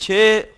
6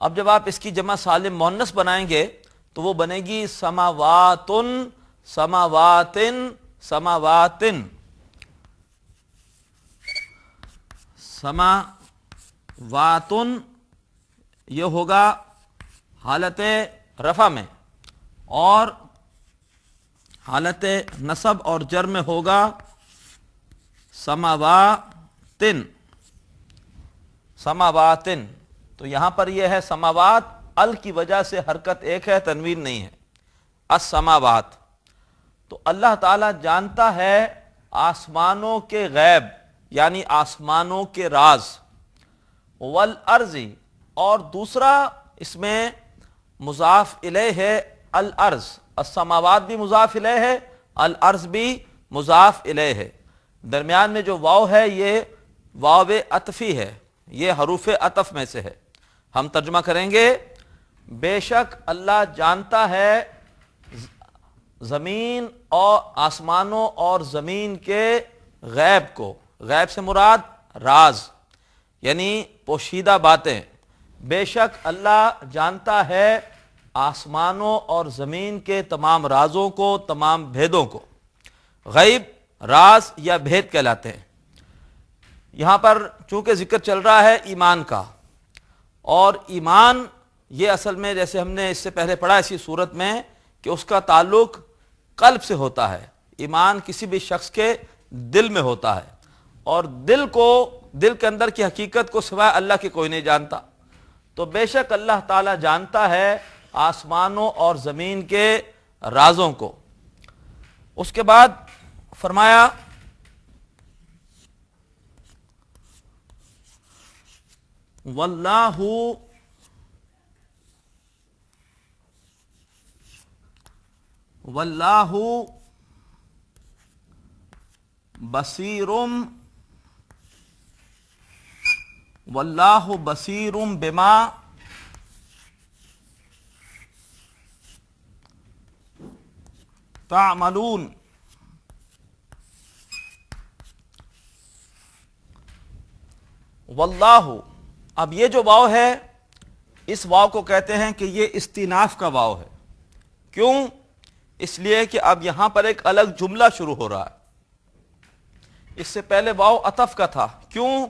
اب جب آپ اس کی جمع سالم مؤنث بنائیں گے تو وہ بنے گی سماواتن سماواتن سماواتن، سماواتن یہ ہوگا حالت رفع میں، اور حالت نصب اور جر میں ہوگا سماواتن سماواتن۔ تو یہاں پر یہ ہے سماوات، ال کی وجہ سے حرکت ایک ہے، تنوین نہیں ہے، السماوات۔ تو اللہ تعالی جانتا ہے آسمانوں کے غیب یعنی آسمانوں کے راز، والارض، اور دوسرا اس میں مضاف الیہ ہے الارض، السماوات بھی مضاف الیہ ہے، الارض بھی مضاف الیہ ہے، درمیان میں جو واو ہے یہ واو عطفی ہے، یہ حروف عطف میں سے ہے۔ ہم ترجمہ کریں گے بے شک اللہ جانتا ہے زمین اور آسمانوں اور زمین کے غیب کو، غیب سے مراد راز یعنی پوشیدہ باتیں، بے شک اللہ جانتا ہے آسمانوں اور زمین کے تمام رازوں کو، تمام بھیدوں کو۔ غیب راز یا بھید کہلاتے ہیں۔ یہاں پر چونکہ ذکر چل رہا ہے ایمان کا، اور ایمان یہ اصل میں جیسے ہم نے اس سے پہلے پڑھا اسی صورت میں کہ اس کا تعلق قلب سے ہوتا ہے، ایمان کسی بھی شخص کے دل میں ہوتا ہے، اور دل کے اندر کی حقیقت کو سوائے اللہ کے کوئی نہیں جانتا۔ تو بے شک اللہ تعالی جانتا ہے آسمانوں اور زمین کے رازوں کو۔ اس کے بعد فرمایا واللہ واللہ بصیر واللہ بصیر بما تعملون۔ واللہ، اب یہ جو واو ہے اس واو کو کہتے ہیں کہ یہ استیناف کا واو ہے۔ کیوں؟ اس لیے کہ اب یہاں پر ایک الگ جملہ شروع ہو رہا ہے، اس سے پہلے واو عطف کا تھا۔ کیوں؟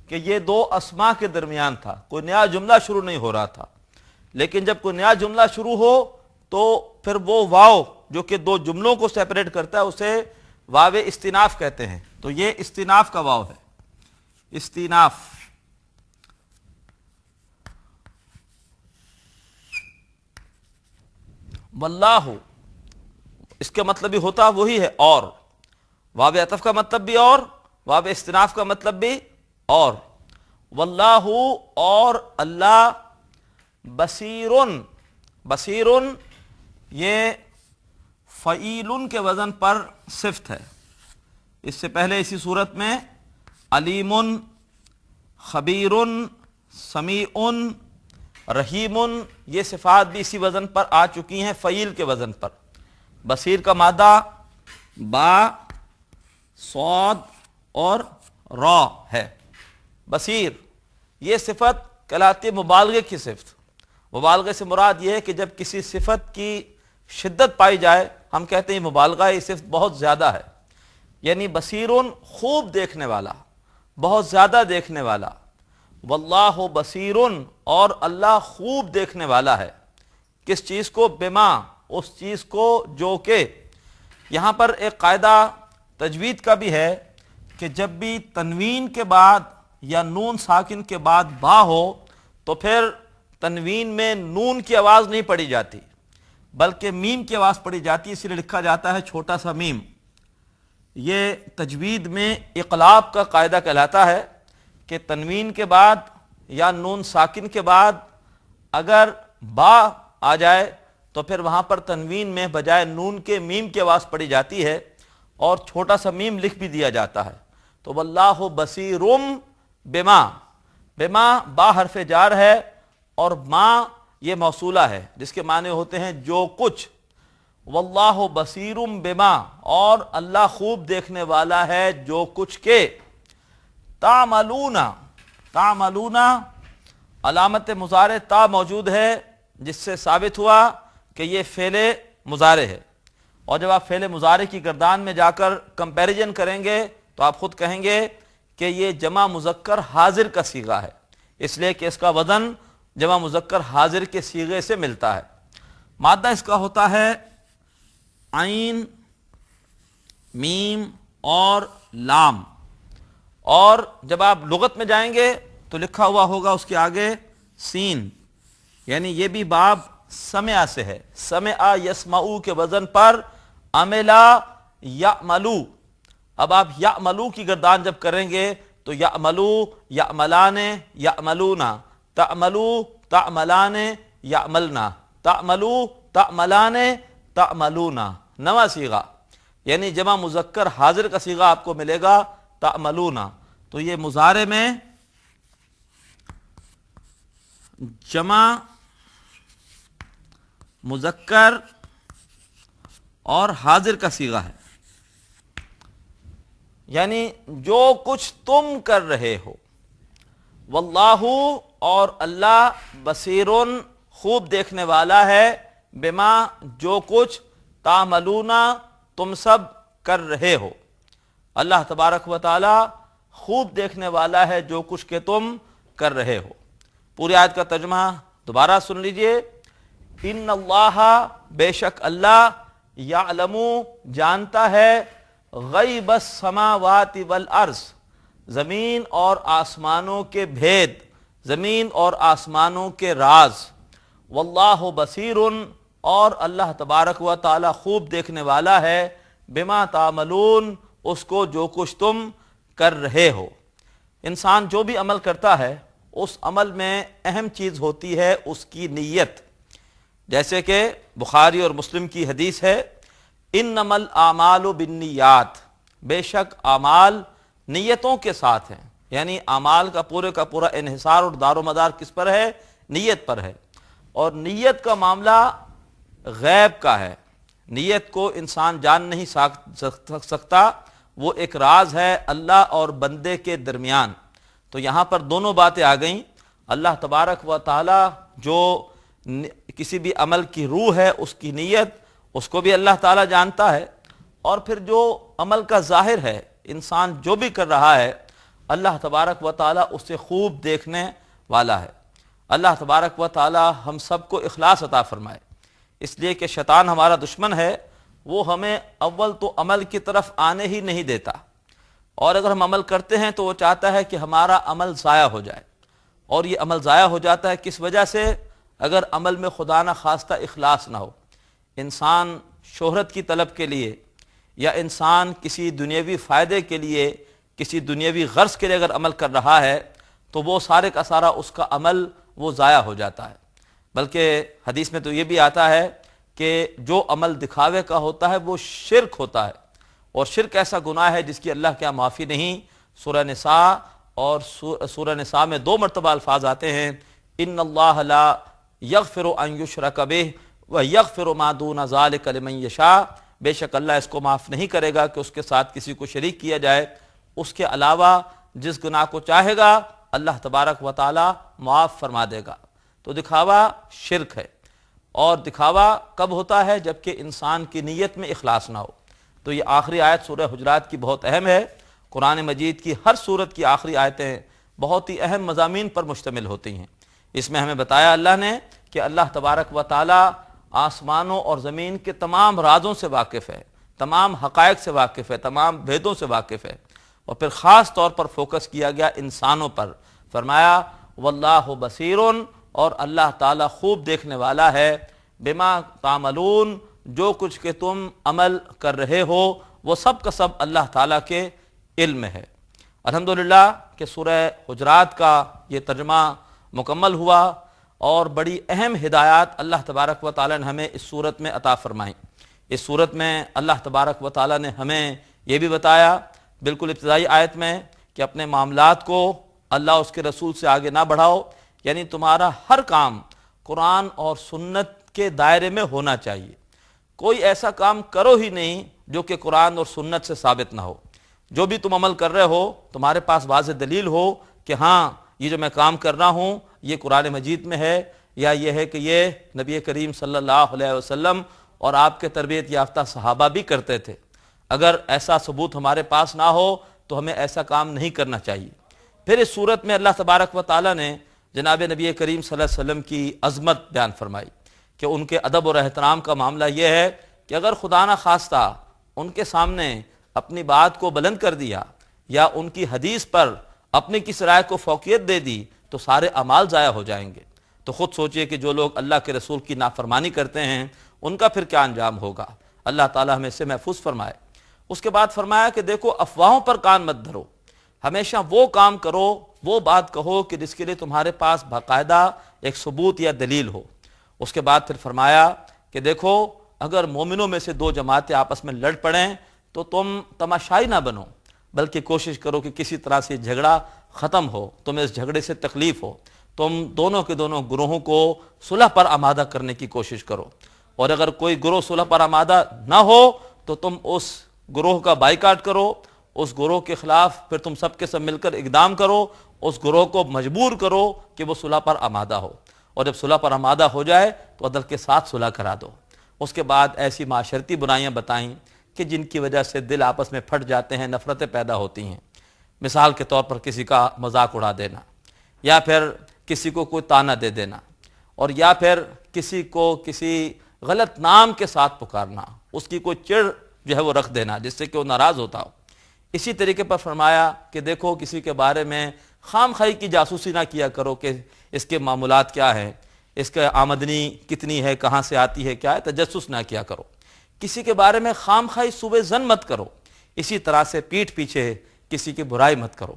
کہ یہ دو اسماء کے درمیان تھا، کوئی نیا جملہ شروع نہیں ہو رہا تھا۔ لیکن جب کوئی نیا جملہ شروع ہو تو پھر وہ واو جو کہ دو جملوں کو سیپریٹ کرتا ہے اسے واو استیناف کہتے ہیں۔ تو یہ استیناف کا واو ہے، استیناف۔ واللہ اس کا مطلب بھی ہوتا وہی ہے، اور واو عطف کا مطلب بھی اور، واو استناف کا مطلب بھی اور۔ واللہ، اور اللہ، بصیرن، بصیرن یہ فعیل کے وزن پر صفت ہے۔ اس سے پہلے اسی صورت میں علیم، خبیر، سمیع، رحیم، یہ صفات بھی اسی وزن پر آ چکی ہیں، فعیل کے وزن پر۔ بصیر کا مادہ با، صاد اور را ہے۔ بصیر یہ صفت کہلاتی ہے مبالغے کی صفت۔ مبالغے سے مراد یہ ہے کہ جب کسی صفت کی شدت پائی جائے ہم کہتے ہیں مبالغہ، یہ صفت بہت زیادہ ہے، یعنی بصیرن خوب دیکھنے والا، بہت زیادہ دیکھنے والا۔ واللہ بصیرن، اور اللہ خوب دیکھنے والا ہے۔ کس چیز کو؟ بما، اس چیز کو جو کہ۔ یہاں پر ایک قاعدہ تجوید کا بھی ہے کہ جب بھی تنوین کے بعد یا نون ساکن کے بعد با ہو تو پھر تنوین میں نون کی آواز نہیں پڑی جاتی بلکہ میم کی آواز پڑی جاتی ہے، اس لیے لکھا جاتا ہے چھوٹا سا میم۔ یہ تجوید میں اقلاب کا قاعدہ کہلاتا ہے کہ تنوین کے بعد یا نون ساکن کے بعد اگر با آ جائے تو پھر وہاں پر تنوین میں بجائے نون کے میم کی آواز پڑی جاتی ہے اور چھوٹا سا میم لکھ بھی دیا جاتا ہے۔ تو واللہ بصیرم بما، بما با حرف جار ہے اور ما یہ موصولہ ہے جس کے معنی ہوتے ہیں جو کچھ۔ واللہ بصیرم بما، اور اللہ خوب دیکھنے والا ہے جو کچھ کے۔ تعملون، تعملون علامت مضارع تا موجود ہے، جس سے ثابت ہوا کہ یہ فعل مضارع ہے، اور جب آپ فعل مضارع کی گردان میں جا کر کمپیریزن کریں گے تو آپ خود کہیں گے کہ یہ جمع مذکر حاضر کا صیغہ ہے، اس لیے کہ اس کا وزن جمع مذکر حاضر کے صیغے سے ملتا ہے۔ مادہ اس کا ہوتا ہے عین، میم اور لام، اور جب آپ لغت میں جائیں گے تو لکھا ہوا ہوگا اس کے آگے سین، یعنی یہ بھی باب سمع سے ہے، سمع یسمعو کے وزن پر عملا یعملو۔ اب آپ یعملو کی گردان جب کریں گے تو یعملو، یعملان، یعملونا، تعملو، تعملان، یعملنا، تعملو، تعملان، تعملونا، نواں صیغہ، یعنی جمع مذکر حاضر کا صیغہ آپ کو ملے گا تعملونا۔ تو یہ مضارع میں جمع مذکر اور حاضر کا صیغہ ہے، یعنی جو کچھ تم کر رہے ہو، واللہ اور اللہ بصیرن خوب دیکھنے والا ہے، بما جو کچھ تعملون تم سب کر رہے ہو۔ اللہ تبارک و تعالی خوب دیکھنے والا ہے جو کچھ کہ تم کر رہے ہو۔ پوری آیت کا ترجمہ دوبارہ سن لیجئے۔ ان اللہ، بے شک اللہ، یعلم جانتا ہے، غیب السماوات والارض، زمین اور آسمانوں کے بھید، زمین اور آسمانوں کے راز، واللہ بصیر اور اللہ تبارک و تعالی خوب دیکھنے والا ہے، بما تعملون اس کو جو کچھ تم کر رہے ہو۔ انسان جو بھی عمل کرتا ہے اس عمل میں اہم چیز ہوتی ہے اس کی نیت، جیسے کہ بخاری اور مسلم کی حدیث ہے، انما الاعمال بالنیات، بے شک اعمال نیتوں کے ساتھ ہیں، یعنی اعمال کا پورا انحصار اور دار و مدار کس پر ہے؟ نیت پر ہے، اور نیت کا معاملہ غیب کا ہے، نیت کو انسان جان نہیں سکتا، وہ ایک راز ہے اللہ اور بندے کے درمیان۔ تو یہاں پر دونوں باتیں آ گئیں، اللہ تبارک و تعالی جو کسی بھی عمل کی روح ہے اس کی نیت، اس کو بھی اللہ تعالی جانتا ہے، اور پھر جو عمل کا ظاہر ہے انسان جو بھی کر رہا ہے اللہ تبارک و تعالی اسے خوب دیکھنے والا ہے۔ اللہ تبارک و تعالی ہم سب کو اخلاص عطا فرمائے، اس لیے کہ شیطان ہمارا دشمن ہے، وہ ہمیں اول تو عمل کی طرف آنے ہی نہیں دیتا، اور اگر ہم عمل کرتے ہیں تو وہ چاہتا ہے کہ ہمارا عمل ضائع ہو جائے، اور یہ عمل ضائع ہو جاتا ہے کس وجہ سے؟ اگر عمل میں خدا نہ خواستہ اخلاص نہ ہو۔ انسان شہرت کی طلب کے لیے یا انسان کسی دنیاوی فائدے کے لیے، کسی دنیاوی غرض کے لیے اگر عمل کر رہا ہے تو وہ سارے کا سارا اس کا عمل وہ ضائع ہو جاتا ہے۔ بلکہ حدیث میں تو یہ بھی آتا ہے کہ جو عمل دکھاوے کا ہوتا ہے وہ شرک ہوتا ہے، اور شرک ایسا گناہ ہے جس کی اللہ کیا معافی نہیں۔ سورہ نساء اور سورہ نساء میں 2 مرتبہ الفاظ آتے ہیں، ان اللہ لا یغفر ان یشرک بہ ویغفر ما دون ذلک لمن یشاء، بے شک اللہ اس کو معاف نہیں کرے گا کہ اس کے ساتھ کسی کو شریک کیا جائے، اس کے علاوہ جس گناہ کو چاہے گا اللہ تبارک و تعالی معاف فرما دے گا۔ تو دکھاوا شرک ہے، اور دکھاوا کب ہوتا ہے؟ جبکہ انسان کی نیت میں اخلاص نہ ہو۔ تو یہ آخری آیت سورہ حجرات کی بہت اہم ہے۔ قرآن مجید کی ہر سورت کی آخری آیتیں بہت ہی اہم مضامین پر مشتمل ہوتی ہیں۔ اس میں ہمیں بتایا اللہ نے کہ اللہ تبارک و تعالی آسمانوں اور زمین کے تمام رازوں سے واقف ہے، تمام حقائق سے واقف ہے، تمام بھیدوں سے واقف ہے، اور پھر خاص طور پر فوکس کیا گیا انسانوں پر، فرمایا واللہ بصیرن اور اللہ تعالی خوب دیکھنے والا ہے، بما تعملون جو کچھ کہ تم عمل کر رہے ہو وہ سب کا سب اللہ تعالیٰ کے علم ہے۔ الحمدللہ کہ سورہ حجرات کا یہ ترجمہ مکمل ہوا، اور بڑی اہم ہدایات اللہ تبارک و تعالیٰ نے ہمیں اس صورت میں عطا فرمائیں۔ اس صورت میں اللہ تبارک و تعالیٰ نے ہمیں یہ بھی بتایا بالکل ابتدائی آیت میں کہ اپنے معاملات کو اللہ اس کے رسول سے آگے نہ بڑھاؤ، یعنی تمہارا ہر کام قرآن اور سنت کے دائرے میں ہونا چاہیے، کوئی ایسا کام کرو ہی نہیں جو کہ قرآن اور سنت سے ثابت نہ ہو۔ جو بھی تم عمل کر رہے ہو تمہارے پاس واضح دلیل ہو کہ ہاں یہ جو میں کام کر رہا ہوں یہ قرآن مجید میں ہے یا یہ ہے کہ یہ نبی کریم صلی اللہ علیہ وسلم اور آپ کے تربیت یافتہ صحابہ بھی کرتے تھے؟ اگر ایسا ثبوت ہمارے پاس نہ ہو تو ہمیں ایسا کام نہیں کرنا چاہیے۔ پھر اس صورت میں اللہ تبارک و تعالیٰ نے جناب نبی کریم صلی اللہ علیہ وسلم کی عظمت بیان فرمائی کہ ان کے ادب اور احترام کا معاملہ یہ ہے کہ اگر خدا نہ خواستہ ان کے سامنے اپنی بات کو بلند کر دیا یا ان کی حدیث پر اپنی کس رائے کو فوقیت دے دی تو سارے اعمال ضائع ہو جائیں گے۔ تو خود سوچئے کہ جو لوگ اللہ کے رسول کی نافرمانی کرتے ہیں ان کا پھر کیا انجام ہوگا۔ اللہ تعالیٰ ہمیں سے محفوظ فرمائے۔ اس کے بعد فرمایا کہ دیکھو افواہوں پر کان مت دھرو، ہمیشہ وہ کام کرو، وہ بات کہو کہ جس کے لیے تمہارے پاس باقاعدہ ایک ثبوت یا دلیل ہو۔ اس کے بعد پھر فرمایا کہ دیکھو اگر مومنوں میں سے دو جماعتیں آپس میں لڑ پڑیں تو تم تماشائی نہ بنو، بلکہ کوشش کرو کہ کسی طرح سے جھگڑا ختم ہو، تمہیں اس جھگڑے سے تکلیف ہو، تم دونوں کے دونوں گروہوں کو صلح پر آمادہ کرنے کی کوشش کرو، اور اگر کوئی گروہ صلح پر آمادہ نہ ہو تو تم اس گروہ کا بائیکاٹ کرو، اس گروہ کے خلاف پھر تم سب کے سب مل کر اقدام کرو، اس گروہ کو مجبور کرو کہ وہ صلح پر آمادہ ہو، اور جب صلح پر آمادہ ہو جائے تو عدل کے ساتھ صلح کرا دو۔ اس کے بعد ایسی معاشرتی برائیاں بتائیں کہ جن کی وجہ سے دل آپس میں پھٹ جاتے ہیں، نفرتیں پیدا ہوتی ہیں۔ مثال کے طور پر کسی کا مذاق اڑا دینا، یا پھر کسی کو کوئی طعنہ دے دینا، اور یا پھر کسی کو کسی غلط نام کے ساتھ پکارنا، اس کی کوئی چڑ جو ہے وہ رکھ دینا جس سے کہ وہ ناراض ہوتا ہو۔ اسی طریقے پر فرمایا کہ دیکھو کسی کے بارے میں خام خواہی کی جاسوسی نہ کیا کرو کہ اس کے معمولات کیا ہیں، اس کا آمدنی کتنی ہے، کہاں سے آتی ہے، کیا ہے، تجسس نہ کیا کرو۔ کسی کے بارے میں خام خواہی سوء ظن مت کرو، اسی طرح سے پیٹھ پیچھے کسی کی برائی مت کرو۔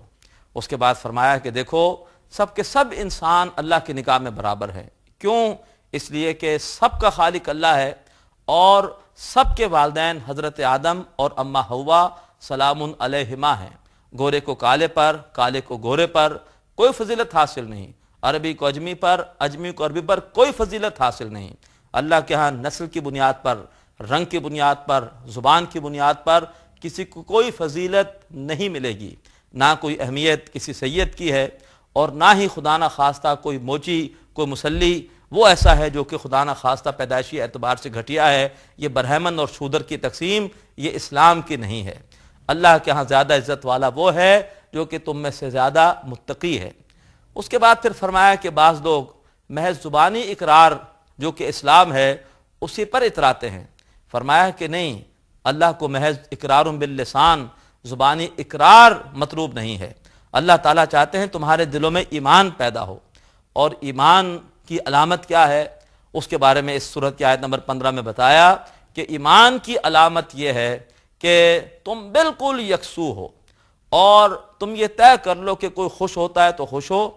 اس کے بعد فرمایا کہ دیکھو سب کے سب انسان اللہ کی نگاہ میں برابر ہیں۔ کیوں؟ اس لیے کہ سب کا خالق اللہ ہے، اور سب کے والدین حضرت آدم اور اماں حوا سلام علیہما ہیں۔ گورے کو کالے پر، کالے کو گورے پر کوئی فضیلت حاصل نہیں، عربی کو اجمی پر، اجمی کو عربی پر کوئی فضیلت حاصل نہیں۔ اللہ کے ہاں نسل کی بنیاد پر، رنگ کی بنیاد پر، زبان کی بنیاد پر کسی کو کوئی فضیلت نہیں ملے گی، نہ کوئی اہمیت کسی سید کی ہے، اور نہ ہی خدا نہ خواستہ کوئی موچی، کوئی مسلی وہ ایسا ہے جو کہ خدا نہ خواستہ پیدائشی اعتبار سے گھٹیا ہے۔ یہ برہمن اور شودر کی تقسیم یہ اسلام کی نہیں ہے۔ اللہ کے ہاں زیادہ عزت والا وہ ہے جو کہ تم میں سے زیادہ متقی ہے۔ اس کے بعد پھر فرمایا کہ بعض لوگ محض زبانی اقرار جو کہ اسلام ہے اسی پر اتراتے ہیں۔ فرمایا کہ نہیں، اللہ کو محض اقرار باللسان، زبانی اقرار مطلوب نہیں ہے۔ اللہ تعالیٰ چاہتے ہیں تمہارے دلوں میں ایمان پیدا ہو، اور ایمان کی علامت کیا ہے اس کے بارے میں اس سورت کی آیت نمبر 15 میں بتایا کہ ایمان کی علامت یہ ہے کہ تم بالکل یکسو ہو، اور تم یہ طے کر لو کہ کوئی خوش ہوتا ہے تو خوش ہو،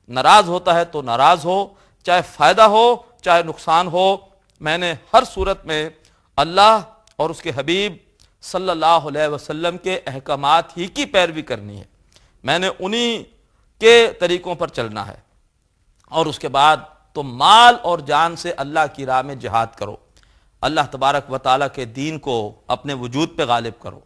ناراض ہوتا ہے تو ناراض ہو، چاہے فائدہ ہو چاہے نقصان ہو۔ میں نے ہر صورت میں اللہ اور اس کے حبیب صلی اللہ علیہ وسلم کے احکامات ہی کی پیروی کرنی ہے، میں نے انہی کے طریقوں پر چلنا ہے۔ اور اس کے بعد تم مال اور جان سے اللہ کی راہ میں جہاد کرو، اللہ تبارک و تعالیٰ کے دین کو اپنے وجود پہ غالب کرو،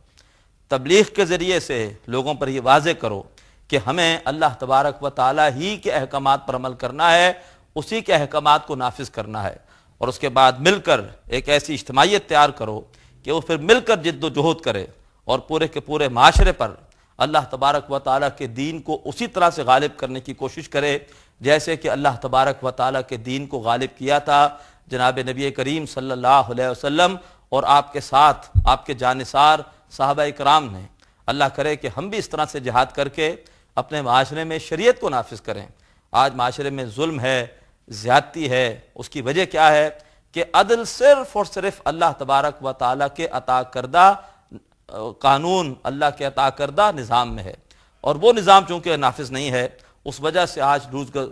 تبلیغ کے ذریعے سے لوگوں پر یہ واضح کرو کہ ہمیں اللہ تبارک و تعالیٰ ہی کے احکامات پر عمل کرنا ہے، اسی کے احکامات کو نافذ کرنا ہے۔ اور اس کے بعد مل کر ایک ایسی اجتماعیت تیار کرو کہ وہ پھر مل کر جد و جہد کرے، اور پورے کے پورے معاشرے پر اللہ تبارک و تعالیٰ کے دین کو اسی طرح سے غالب کرنے کی کوشش کرے جیسے کہ اللہ تبارک و تعالیٰ کے دین کو غالب کیا تھا جناب نبی کریم صلی اللہ علیہ وسلم اور آپ کے ساتھ آپ کے جانثار صحابہ اکرام نے۔ اللہ کرے کہ ہم بھی اس طرح سے جہاد کر کے اپنے معاشرے میں شریعت کو نافذ کریں۔ آج معاشرے میں ظلم ہے، زیادتی ہے، اس کی وجہ کیا ہے کہ عدل صرف اور صرف اللہ تبارک و تعالیٰ کے عطا کردہ قانون، اللہ کے عطا کردہ نظام میں ہے، اور وہ نظام چونکہ نافذ نہیں ہے اس وجہ سے آج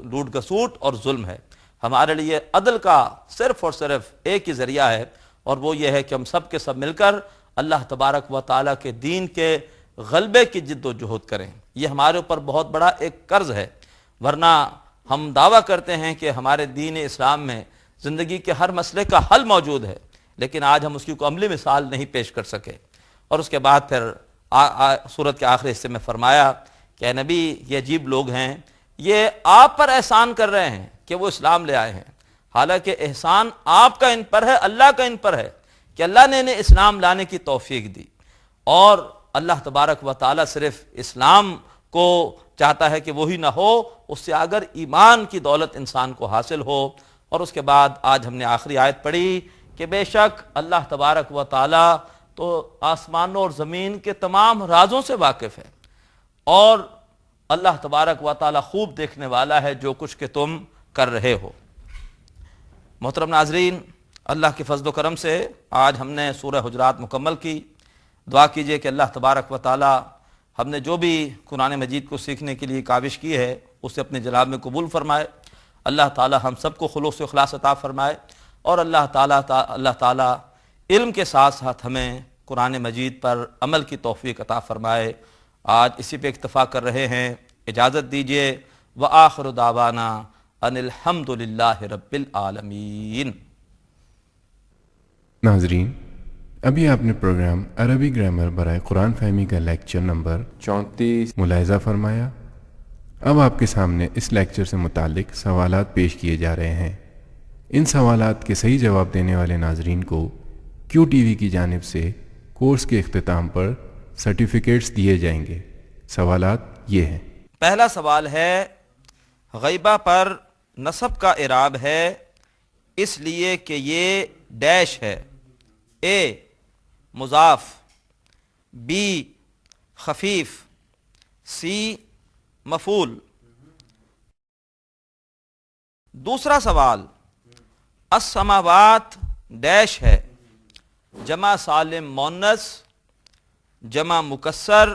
لوٹ گسوٹ اور ظلم ہے۔ ہمارے لیے عدل کا صرف اور صرف ایک ہی ذریعہ ہے، اور وہ یہ ہے کہ ہم سب کے سب مل کر اللہ تبارک و تعالیٰ کے دین کے غلبے کی جد و جہد کریں۔ یہ ہمارے اوپر بہت بڑا ایک قرض ہے، ورنہ ہم دعویٰ کرتے ہیں کہ ہمارے دین اسلام میں زندگی کے ہر مسئلے کا حل موجود ہے، لیکن آج ہم اس کی کوئی عملی مثال نہیں پیش کر سکے۔ اور اس کے بعد پھر سورت کے آخری حصے میں فرمایا کہ اے نبی، یہ عجیب لوگ ہیں یہ آپ پر احسان کر رہے ہیں کہ وہ اسلام لے آئے ہیں، حالانکہ احسان آپ کا ان پر ہے، اللہ کا ان پر ہے کہ اللہ نے انہیں اسلام لانے کی توفیق دی۔ اور اللہ تبارک و تعالی صرف اسلام کو چاہتا ہے کہ وہی نہ ہو، اس سے اگر ایمان کی دولت انسان کو حاصل ہو۔ اور اس کے بعد آج ہم نے آخری آیت پڑھی کہ بے شک اللہ تبارک و تعالی تو آسمانوں اور زمین کے تمام رازوں سے واقف ہے، اور اللہ تبارک و تعالی خوب دیکھنے والا ہے جو کچھ کہ تم کر رہے ہو۔ محترم ناظرین، اللہ کے فضل و کرم سے آج ہم نے سورہ حجرات مکمل کی۔ دعا کیجئے کہ اللہ تبارک و تعالی ہم نے جو بھی قرآن مجید کو سیکھنے کے لیے کاوش کی ہے اسے اپنے جناب میں قبول فرمائے۔ اللہ تعالی ہم سب کو خلوص و اخلاص عطا فرمائے، اور اللہ تعالی علم کے ساتھ ساتھ ہمیں قرآن مجید پر عمل کی توفیق عطا فرمائے۔ آج اسی پہ اکتفا کر رہے ہیں، اجازت دیجئے۔ وآخر دعوانا ان الحمد للہ رب العالمین۔ ناظرین، ابھی آپ نے پروگرام عربی گرامر برائے قرآن فہمی کا لیکچر نمبر 34 ملاحظہ فرمایا۔ اب آپ کے سامنے اس لیکچر سے متعلق سوالات پیش کیے جا رہے ہیں۔ ان سوالات کے صحیح جواب دینے والے ناظرین کو کیو ٹی وی کی جانب سے کورس کے اختتام پر سرٹیفکیٹس دیے جائیں گے۔ سوالات یہ ہیں۔ پہلا سوال ہے، غیبہ پر نصب کا اعراب ہے اس لیے کہ یہ ڈیش ہے۔ اے مضاف، بی خفیف، سی مفعول۔ دوسرا سوال، السماوات ڈیش ہے، جمع سالم مؤنث، جمع مکسر،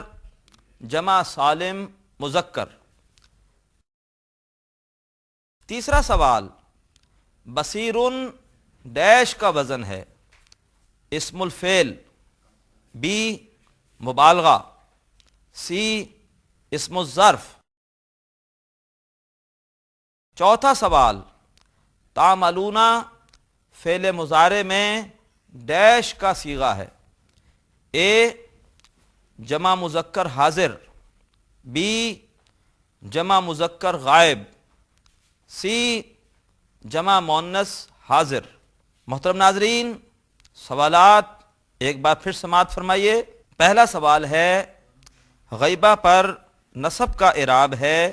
جمع سالم مذکر۔ تیسرا سوال، بصیرن ڈیش کا وزن ہے، اسم الفعل، بی مبالغہ، سی اسم الظرف۔ چوتھا سوال، تعملون فعل مضارع میں ڈیش کا صیغہ ہے، اے جمع مذکر حاضر، بی جمع مذکر غائب، سی جمع مؤنث حاضر۔ محترم ناظرین، سوالات ایک بار پھر سماعت فرمائیے۔ پہلا سوال ہے، غیبہ پر نصب کا اعراب ہے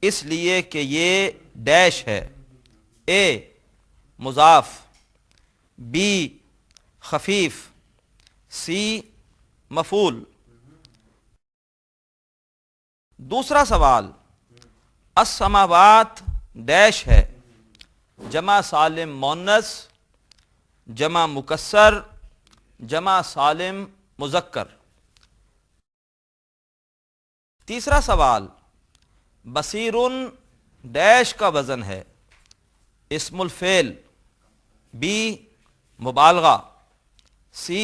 اس لیے کہ یہ ڈیش ہے، اے مضاف، بی خفیف، سی مفعول۔ دوسرا سوال، السماوات ڈیش ہے، جمع سالم مؤنث، جمع مکسر، جمع سالم مذکر۔ تیسرا سوال، بصیرن ڈیش کا وزن ہے، اسم الفعل، بی مبالغہ، سی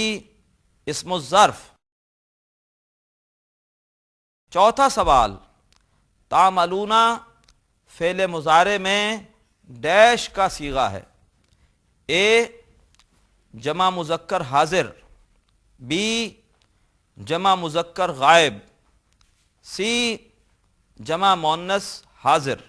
اسم الظرف۔ چوتھا سوال، تعملون فعل مضارع میں ڈیش کا صیغہ ہے، اے جمع مذکر حاضر، بی جمع مذکر غائب، سی جمع مؤنث حاضر۔